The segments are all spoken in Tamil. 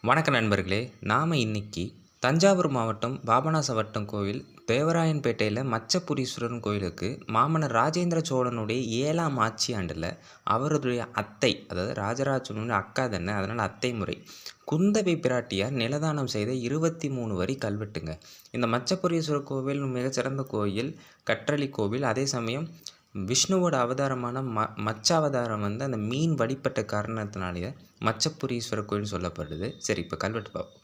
வணக்க நண்பர்களே! நாம இன்னைக்கு தஞ்சாவூர் மாவட்டம் பாபநாசம் வட்டம் கோவில் தேவராயன்பேட்டையில மச்சபுரீஸ்வரன் கோயிலுக்கு மாமன்னர் ராஜேந்திர சோழனுடைய 7ஆம் ஆட்சி ஆண்டுல அவருடைய அத்தை, அதாவது ராஜராஜ சோழனுடைய அக்கா தானே, அதனால அத்தை முறை குந்தவை பிராட்டியார் நிலதானம் செய்த 23 வரி கல்வெட்டுங்க. இந்த மச்சபுரீஸ்வரர் கோவில் மிகச்சிறந்த கோயில், கற்றளி கோவில். அதே சமயம் விஷ்ணுவோட அவதாரமான மச்சாவதாரம் அந்த மீன் வழிபட்ட காரணத்தினாலேயே மச்சபுரீஸ்வரர் கோயில்னு சொல்லப்படுது. சரி, இப்போ கல்வெட்டு பார்ப்போம்.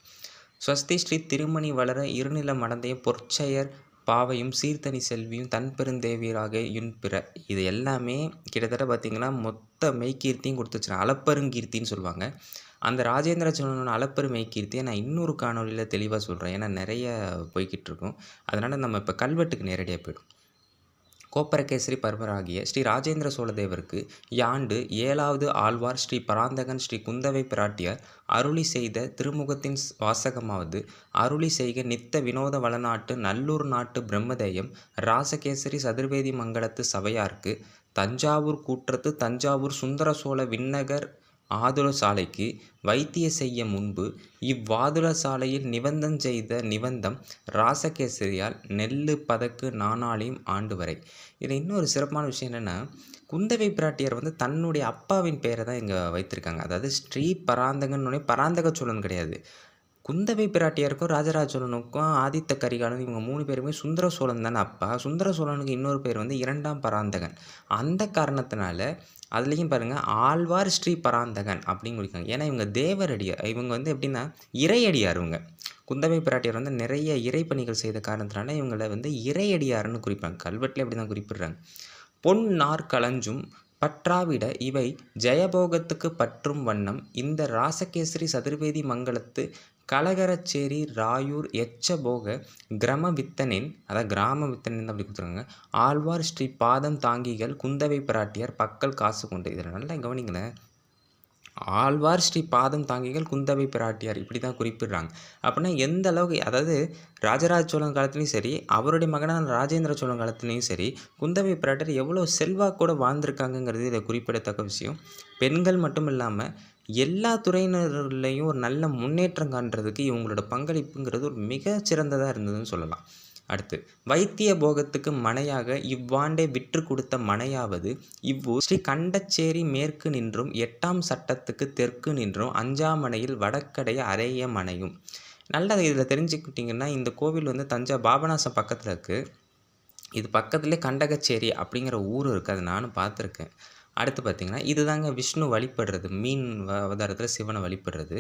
ஸ்வஸ்தி ஸ்ரீ திருமணி வளர இருநில மடந்தைய பொற்செயர் பாவையும் சீர்தனி செல்வியும் தன்பெருந்தேவியராக யுன்பிற. இது எல்லாமே கிட்டத்தட்ட பார்த்திங்கன்னா மொத்த மெய்கீர்த்தியும் கொடுத்து வச்சுருக்காங்க. அளப்பெருங்கீர்த்தின்னு சொல்லுவாங்க. அந்த ராஜேந்திர சோழனோட அளப்பெரு மெய்கீர்த்தியை நான் இன்னொரு காணொலியில் தெளிவாக சொல்கிறேன். ஏன்னா நிறைய போய்கிட்டு இருக்கும். அதனால் நம்ம இப்போ கல்வெட்டுக்கு நேரடியாக போய்டும். கோப்பரகேசரி பரம்பராகிய ஸ்ரீ ராஜேந்திர சோழ தேவருக்கு யாண்டு 7வது ஆழ்வார் ஸ்ரீ பராந்தகன் ஸ்ரீ குந்தவை பிராட்டியார் அருளி செய்த திருமுகத்தின் வாசகமாவது, அருளி செய்க நித்த வினோத வளநாட்டு நல்லூர் நாட்டு பிரம்மதேயம் ராசகேசரி சதுர்வேதி மங்கலத்து சபையார்க்கு தஞ்சாவூர் கூற்றத்து தஞ்சாவூர் சுந்தர சோழ விண்ணகர் ஆதுல சாலைக்கு வைத்திய செய்ய முன்பு இவ்வாதுல சாலையில் நிபந்தம் செய்த நிபந்தம் ராசகேசரியால் நெல்லு பதக்கு நாணாளையும் ஆண்டு வரை. இதில் இன்னொரு சிறப்பான விஷயம் என்னென்னா, குந்தவை பிராட்டியார் தன்னுடைய அப்பாவின் பெயரை தான் இங்கே வைத்திருக்காங்க. அதாவது ஸ்ரீ பராந்தகன்னு பராந்தக சோழன் கிடையாது. குந்தவை பிராட்டியாருக்கும் ராஜராஜ சோழனுக்கும் ஆதித்த கரிகாலன் இவங்க 3 பேருமே சுந்தர சோழன் தானே அப்பா. சுந்தர சோழனுக்கு இன்னொரு பேர் 2ஆம் பராந்தகன். அந்த காரணத்தினால அதுலேயும் பாருங்கள், ஆழ்வார் ஸ்ரீ பராந்தகன் அப்படின்னு குறிக்காங்க. ஏன்னா இவங்க தேவரடியார். இவங்க எப்படின்னா இறையடியார். இவங்க குந்தவை பிராட்டியார் நிறைய இறைப்பணிகள் செய்த காரணத்தினால இவங்களை இறையடியார்னு குறிப்பாங்க. கல்வெட்டில் அப்படி தான் குறிப்பிடுறாங்க. பொன் நார் களஞ்சும் பற்றாவிட இவை ஜெயபோகத்துக்கு பற்றும் வண்ணம் இந்த ராசகேசரி சதுர்வேதி மங்கலத்து கலகரச்சேரி ராயூர் எச்சபோக கிரம வித்தனின், அதாவது கிராம வித்தனின் அப்படி கொடுத்துருக்காங்க. ஆழ்வார் ஸ்ரீ பாதம் தாங்கிகள் குந்தவை பிராட்டியார் பக்கல் காசு கொண்டு. இதில் நல்லா கவனிங்களேன். ஆழ்வார் ஸ்ரீ பாதம் தாங்கிகள் குந்தவை பிராட்டியார் இப்படி தான் குறிப்பிடுறாங்க. அப்படின்னா எந்த அளவுக்கு, அதாவது ராஜராஜ சோழன் காலத்துலேயும் சரி, அவருடைய மகனான ராஜேந்திர சோழன் காலத்துலேயும் சரி, குந்தவை பிராட்டியார் எவ்வளோ செல்வாக்கூட வாழ்ந்திருக்காங்கங்கிறது இதை குறிப்பிடத்தக்க விஷயம். பெண்கள் மட்டும் இல்லாமல் எல்லா துறையினர்லையும் ஒரு நல்ல முன்னேற்றம் காண்றதுக்கு இவங்களோட பங்களிப்புங்கிறது ஒரு மிக சிறந்ததாக இருந்ததுன்னு சொல்லலாம். அடுத்து, வைத்திய போகத்துக்கு மனையாக இவ்வாண்டே விற்று கொடுத்த மனையாவது இவ்வூர் ஸ்ரீ கண்டச்சேரி மேற்கு நின்றும் 8ஆம் சட்டத்துக்கு தெற்கு நின்றும் 5ஆமனையில் வடக்கடைய அரைய மனையும். நல்லா இதில் தெரிஞ்சுக்கிட்டிங்கன்னா, இந்த கோவில் தஞ்சை பாபநாசம் பக்கத்தில் இருக்குது. இது பக்கத்துலேயே கண்டகச்சேரி அப்படிங்கிற ஊர் இருக்குது. அதை நானும் பார்த்துருக்கேன். அடுத்து பார்த்திங்கன்னா, இதுதாங்க விஷ்ணு வழிபடுறது, மீன் அவதாரத்தில் சிவனை வழிபடுறது.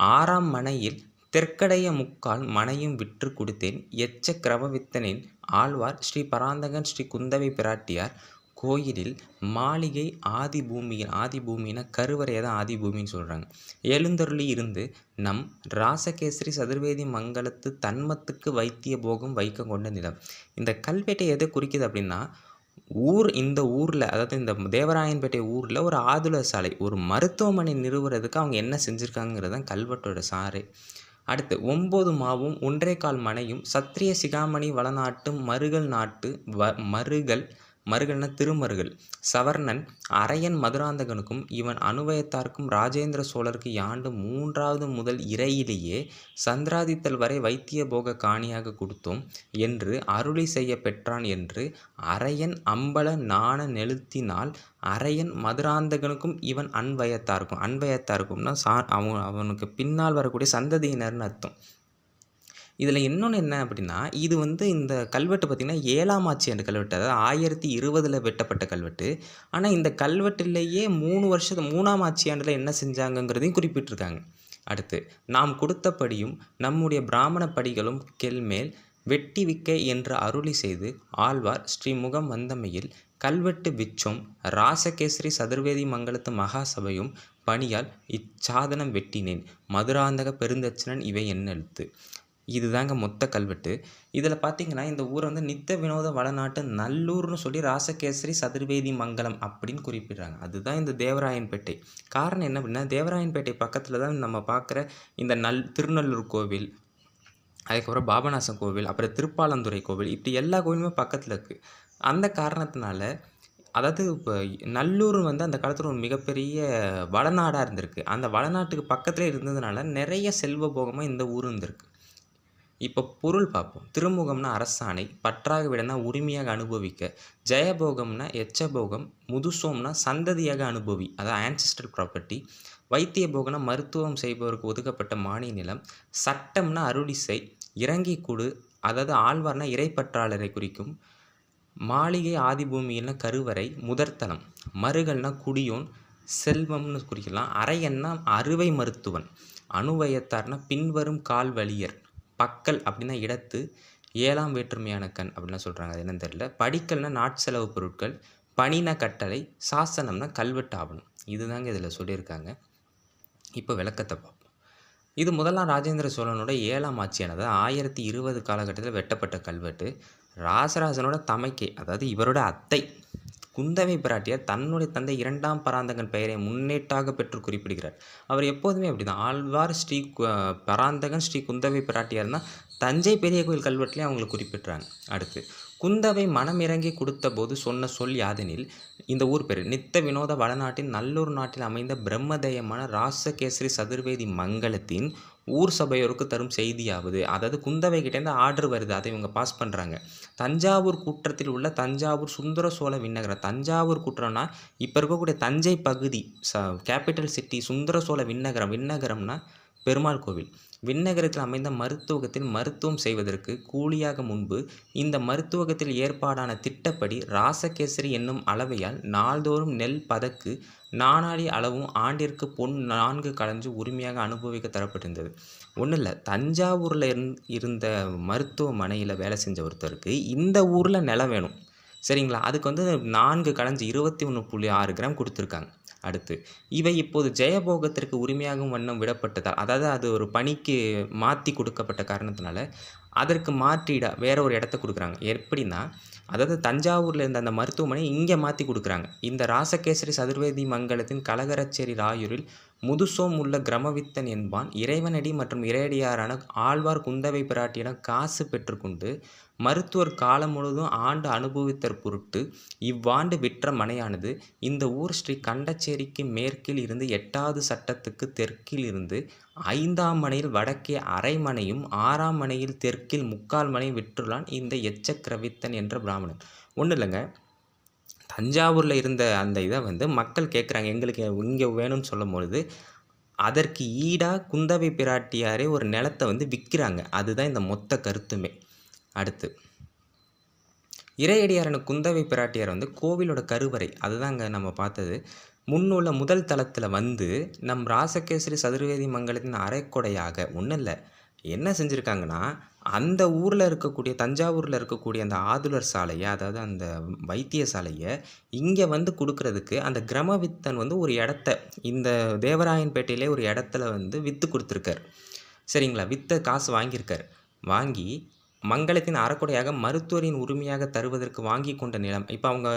6ஆம் மனையில் தெற்கடைய முக்கால் மனையும் விற்று கொடுத்தேன் எச்ச கிரமவித்தனின் ஆழ்வார் ஸ்ரீ பராந்தகன் ஸ்ரீ குந்தவை பிராட்டியார் கோயிலில் மாளிகை ஆதிபூமினா கருவறையை தான் ஆதிபூமின்னு சொல்கிறாங்க. எழுந்தருளி இருந்து நம் ராசகேசரி சதுர்வேதி மங்கலத்து தன்மத்துக்கு வைத்திய போகம் வைக்க கொண்ட நிலம். இந்த கல்வெட்டை எதை குறிக்குது அப்படின்னா, இந்த ஊரில், அதாவது இந்த தேவராயன்பேட்டை ஊரில் ஒரு ஆதுல சாலை, ஒரு மருத்துவமனை நிறுவுறதுக்கு அவங்க என்ன செஞ்சுருக்காங்கிறது தான் கல்வெட்டோட சாரே. அடுத்து, 9 மாவும் 1.25 மனையும் சத்திரிய சிகாமணி வளநாட்டு மருகல் நாட்டு மருகல்னா திருமருகல் சவர்ணன் அரையன் மதுராந்தகனுக்கும் இவன் அனுவயத்தார்க்கும் ராஜேந்திர சோழருக்கு யாண்டு 3வது முதல் இறையிலேயே சந்திராதித்தல் வரை வைத்திய போக காணியாக கொடுத்தோம் என்று அருளி செய்ய பெற்றான் என்று அரையன் அம்பல நாண நெழுத்தினால் அரையன் மதுராந்தகனுக்கும் இவன் அன்வயத்தாருக்கும்னா அவனுக்கு பின்னால் வரக்கூடிய சந்ததியினர்னு அர்த்தம். இதில் இன்னொன்று என்ன அப்படின்னா, இது இந்த கல்வெட்டு பார்த்திங்கன்னா 7ஆம் ஆட்சி ஆண்டு கல்வெட்டு, அதாவது 1020 வெட்டப்பட்ட கல்வெட்டு. ஆனால் இந்த கல்வெட்டிலேயே 3ஆம் ஆட்சி ஆண்டில் என்ன செஞ்சாங்கங்கிறதையும் குறிப்பிட்டிருக்காங்க. அடுத்து, நாம் கொடுத்தபடியும் நம்முடைய பிராமண படிகளும் கெல்மேல் வெட்டி விக்க என்று அருளி செய்து ஆழ்வார் ஸ்ரீமுகம் வந்தமையில் கல்வெட்டு விச்சோம் ராசகேசரி சதுர்வேதி மங்கலத்து மகாசபையும் பணியால் இச்சாதனம் வெட்டினேன் மதுராந்தக பெருந்தச்சனன் இவை என்ன எழுத்து. இதுதாங்க மொத்த கல்வெட்டு. இதில் பார்த்திங்கன்னா, இந்த ஊரை நித்த வினோத வளநாட்டு நல்லூர்னு சொல்லி ராசகேசரி சதுர்வேதி மங்கலம் அப்படின்னு குறிப்பிடுறாங்க. அதுதான் இந்த தேவராயன்பேட்டை. காரணம் என்ன அப்படின்னா, தேவராயன்பேட்டை பக்கத்தில் தான் நம்ம பார்க்குற இந்த திருநள்ளூர் கோவில், அதுக்கப்புறம் பாபநாசம் கோவில், அப்புறம் திருப்பாலந்துறை கோவில், இப்படி எல்லா கோவிலுமே பக்கத்தில் இருக்குது. அந்த காரணத்தினால அதாவது இப்போ நல்லூர் வந்து அந்த காலத்துல ஒரு மிகப்பெரிய வளநாடா இருந்திருக்கு. அந்த வளநாட்டுக்கு பக்கத்திலே இருந்ததுனால நெறைய செல்வபோகமா இந்த ஊர் இருந்திருக்கு. இப்போ பொருள் பார்ப்போம். திருமுகம்னா அரசாணை, பற்றாக விடனா உரிமையாக அனுபவிக்க, ஜெயபோகம்னா எச்சபோகம், முதுசோம்னா சந்ததியாக அனுபவி, அதாவது ஆன்செஸ்ட்ரல் ப்ராப்பர்ட்டி, வைத்திய போகம்னா மருத்துவம் செய்பவருக்கு ஒதுக்கப்பட்ட மானிய நிலம், சட்டம்னா அருளிசை, இறங்கிக் குடு, அதாவது ஆழ்வார்னா இறைப்பற்றாளரை குறிக்கும், மாளிகை ஆதிபூமியில்னா கருவறை, முதற்தலம், மருகல்னா குடியோன், செல்வம்னு குறிக்கலாம், அரையன்னா அறுவை மருத்துவன், அணுவயத்தார்னா பின்வரும் கால்வலியர், பக்கல் அப்படின்னா இடத்து, ஏழாம் வேற்றுமையான கண் அப்படின்லாம் சொல்கிறாங்க. அது என்னன்னு தெரியல. படிக்கல்னா நாட்செலவு பொருட்கள், பணினா கட்டளை, சாசனம்னா கல்வெட்டு ஆவணம். இதுதாங்க இதில் சொல்லியிருக்காங்க. இப்போ விளக்கத்தை பார்ப்போம். இது முதலாம் ராஜேந்திர சோழனோட 7ஆம் ஆட்சியானது 1020 காலகட்டத்தில் வெட்டப்பட்ட கல்வெட்டு. ராசராசனோட தமைக்கை, அதாவது இவரோட அத்தை குந்தவை பிராட்டியார் தன்னுடைய தந்தை 2ஆம் பராந்தகன் பெயரை முன்னேட்டாக பெற்று குறிப்பிடுகிறார். அவர் எப்போதுமே அப்படிதான். ஆழ்வார் ஸ்ரீ பராந்தகன் ஸ்ரீ குந்தவை பிராட்டியார்னா தஞ்சை பெரிய கோயில் கல்வெட்டுலேயும் அவங்களை குறிப்பிட்றாங்க. அடுத்து குந்தவை மனம் இறங்கி கொடுத்த போது சொன்ன சொல் யாதெனில், இந்த ஊர் பேர் நித்த வினோத வடநாட்டின் நல்லூர் நாட்டில் அமைந்த பிரம்மதேயமான ராசகேசரி சதுர்வேதி மங்கலத்தின் ஊர் சபையோருக்கு தரும் செய்தியாவது, அதாவது குந்தவை கிட்டேருந்து ஆர்டர் வருது, அதை இவங்க பாஸ் பண்ணுறாங்க. தஞ்சாவூர் கூற்றத்தில் உள்ள தஞ்சாவூர் சுந்தர சோழ விண்ணகரம், தஞ்சாவூர் கூற்றம்னா இப்போ இருக்கக்கூடிய தஞ்சை பகுதி, கேபிட்டல் சிட்டி சுந்தர சோழ விண்ணகரம், விண்ணகரம்னா பெருமாள் கோவில், விண்ணகரத்தில் அமைந்த மருத்துவகத்தில் மருத்துவம் செய்வதற்கு கூலியாக முன்பு இந்த மருத்துவகத்தில் ஏற்பாடான திட்டப்படி ராசகேசரி என்னும் அளவையால் நாள்தோறும் நெல் பதக்கு நாணாடி அளவும் ஆண்டிற்கு பொன் 4 களஞ்சு உரிமையாக அனுபவிக்க தரப்பட்டிருந்தது. ஒன்றும் இல்லை, தஞ்சாவூரில் இருந்த மருத்துவமனையில் வேலை செஞ்ச ஒருத்தருக்கு இந்த ஊரில் நிலம் வேணும், சரிங்களா? அதுக்கு வந்து 4 களஞ்சு 21.6 கிராம் கொடுத்துருக்காங்க. அடுத்து இவை இப்போது ஜெயபோகத்திற்கு உரிமையாகும் வண்ணம் விடப்பட்டதால், அதாவது அது ஒரு பணிக்கு மாற்றி கொடுக்கப்பட்ட காரணத்தினால அதற்கு மாற்றீடாக வேற ஒரு இடத்த கொடுக்குறாங்க. எப்படின்னா, அதாவது தஞ்சாவூரில் இருந்த அந்த மருத்துவமனை இங்கே மாற்றி கொடுக்குறாங்க. இந்த ராசகேசரி சதுர்வேதி மங்கலத்தின் கலகரச்சேரி ராயூரில் முதுசோம் உள்ள கிரமவித்தன் என்பான் இறைவனடி மற்றும் இறையடியாரான ஆழ்வார் குந்தவை பிராட்டியிடம் காசு பெற்றுக்கொண்டு மருத்துவர் காலம் முழுவதும் ஆண்டு அனுபவித்தற் பொருட்டு இவ்வாண்டு விற்ற மனையானது இந்த ஊர் ஸ்ரீ கண்டச்சேரிக்கு மேற்கில் இருந்து 8வது சட்டத்துக்கு தெற்கில் இருந்து 5ஆம் மனையில் வடக்கே அரை மனையும் 6ஆம் மனையில் தெற்கில் 3/4 மனையும் விற்றுள்ளான் இந்த எச்சக்கிரவித்தன் என்ற பிராமணன். ஒன்றும் இல்லைங்க, தஞ்சாவூரில் இருந்த அந்த இதை வந்து மக்கள் கேட்குறாங்க, எங்களுக்கு இங்கே வேணும்னு சொல்லும் பொழுது அதற்கு ஈடாக குந்தவை பிராட்டியாரே ஒரு நிலத்தை வந்து விற்கிறாங்க. அதுதான் இந்த மொத்த கருத்துமே. அடுத்து இறையடியாரான குந்தவை பிராட்டியார் வந்து கோவிலோட கருவறை, அதுதாங்க நம்ம பார்த்தது, முன்னுள்ள முதல் தளத்தில் வந்து நம் ராசகேசரி சதுர்வேதி மங்கலத்தின் அரைக்கொடையாக ஒன்றும் இல்லை, என்ன செஞ்சுருக்காங்கன்னா, அந்த ஊரில் இருக்கக்கூடிய தஞ்சாவூரில் இருக்கக்கூடிய அந்த ஆதுலர் சாலையை, அதாவது அந்த வைத்தியசாலையை இங்கே வந்து கொடுக்கறதுக்கு அந்த கிரமவித்தன் வந்து ஒரு இடத்த இந்த தேவராயன்பேட்டையிலே ஒரு இடத்துல வந்து விற்று கொடுத்துருக்கார், சரிங்களா? விற்ற காசு வாங்கியிருக்கார். வாங்கி மங்கலத்தின் அறக்குடையாக மருத்துவரின் உரிமையாக தருவதற்கு வாங்கி கொண்ட நிலம், இப்போ அவங்க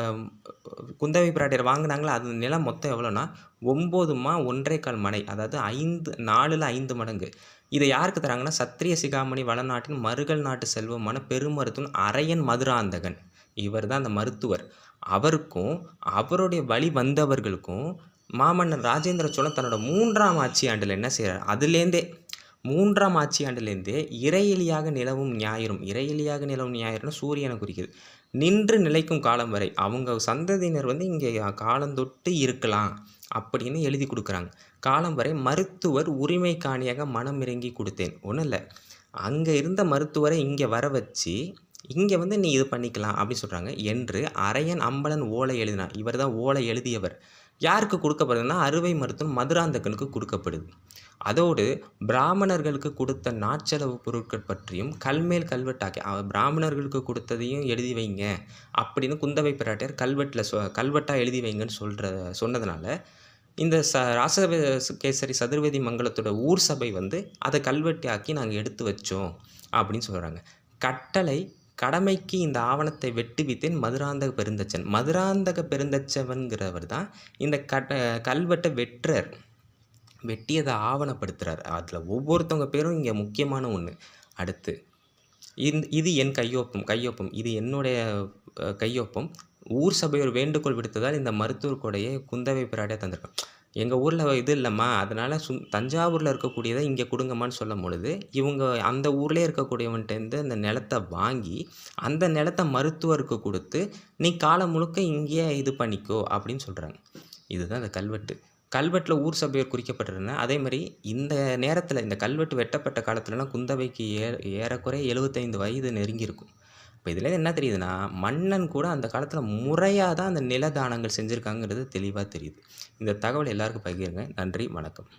குந்தவை பிராட்டியர் வாங்கினாங்களா, அது நிலம் மொத்தம் எவ்வளோன்னா 9 மா 1.25 மனை, அதாவது 4ல் 5 மடங்கு. இதை யாருக்கு தராங்கன்னா, சத்திரிய சிகாமணி வளநாட்டின் மருகல் நாட்டு செல்வமான பெருமருத்துவன் அரையன் மதுராந்தகன், இவர் தான் அந்த மருத்துவர், அவருக்கும் அவருடைய வழி வந்தவர்களுக்கும் மாமன்னர் ராஜேந்திர சோழன் தன்னோட 3ஆம் ஆட்சி ஆண்டில் என்ன செய்கிறார், அதுலேருந்தே 3ஆம் ஆட்சி ஆண்டிலேருந்தே இறையிலியாக நிலவும் ஞாயிறும், இறையிலியாக நிலவும் ஞாயிறுனா சூரியனை குறிக்குது, நின்று நிலைக்கும் காலம் வரை அவங்க சந்ததியினர் வந்து இங்கே காலந்தொட்டு இருக்கலாம் அப்படின்னு எழுதி கொடுக்குறாங்க. காலம் வரை மருத்துவர் உரிமை காணியாக மனம் இறங்கி கொடுத்தேன். ஒன்றும் இல்லை, அங்கே இருந்த மருத்துவரை இங்கே வர வச்சு இங்கே வந்து நீ இது பண்ணிக்கலாம் அப்படின்னு சொல்கிறாங்க என்று அரையன் அம்பலன் ஓலை எழுதினார். இவர் தான் ஓலை எழுதியவர். யாருக்கு கொடுக்கப்படுதுன்னா, அறுவை மருத்துவம் மதுராந்தகனுக்கு கொடுக்கப்படுது. அதோடு பிராமணர்களுக்கு கொடுத்த நாட்செலவு பொருட்கள் பற்றியும் கல்மேல் கல்வெட்டாக்கி பிராமணர்களுக்கு கொடுத்ததையும் எழுதி வைங்க அப்படின்னு குந்தவை பிராட்டியார் கல்வெட்டாக எழுதி வைங்கன்னு சொன்னதுனால இந்த ராசகேசரி சதுர்வேதி மங்கலத்தோட ஊர் சபை வந்து அதை கல்வெட்டாக்கி நாங்கள் எடுத்து வச்சோம் அப்படின்னு சொல்கிறாங்க. கட்டளை கடமைக்கு இந்த ஆவணத்தை வெட்டுவித்தேன் மதுராந்தக பெருந்தச்சன். மதுராந்தக பெருந்தச்சவன்கிறவர் தான் இந்த கல்வெட்டை வெட்டியதை ஆவணப்படுத்துகிறார். அதில் ஒவ்வொருத்தவங்க பேரும் இங்கே முக்கியமான ஒன்று. அடுத்து இது என் கையொப்பம், இது என்னுடைய கையொப்பம், ஊர் சபையோர் வேண்டுகோள் விடுத்ததால் இந்த மருத்துவர் கொடையை குந்தவை பிராட்டியார் தந்திருக்காங்க. எங்கள் ஊரில் இது இல்லைம்மா, அதனால் தஞ்சாவூரில் இருக்கக்கூடியதை இங்கே கொடுங்கம்மான்னு சொல்லும் பொழுது, இவங்க அந்த ஊர்லேயே இருக்கக்கூடியவன்ட்டேருந்து அந்த நிலத்த வாங்கி, அந்த நிலத்த மருத்துவருக்கு கொடுத்து, நீ காலம் முழுக்க இங்கேயே இது பண்ணிக்கோ அப்படின்னு சொல்கிறாங்க. இதுதான் அந்த கல்வெட்டு. கல்வெட்டில் ஊர் சபையோர் குறிக்கப்பட்டிருந்தன. அதேமாதிரி இந்த நேரத்தில் இந்த கல்வெட்டு வெட்டப்பட்ட காலத்துலலாம் குந்தவைக்கு ஏறக்குறைய 75 வயது நெருங்கியிருக்கும். இப்போ இதுலேருந்து என்ன தெரியுதுன்னா, மன்னன் கூட அந்த காலத்தில் முறையாக தான் அந்த நிலதானங்கள் செஞ்சுருக்காங்கிறது தெளிவாக தெரியுது. இந்த தகவல் எல்லாருக்கும் பகிருங்க. நன்றி, வணக்கம்.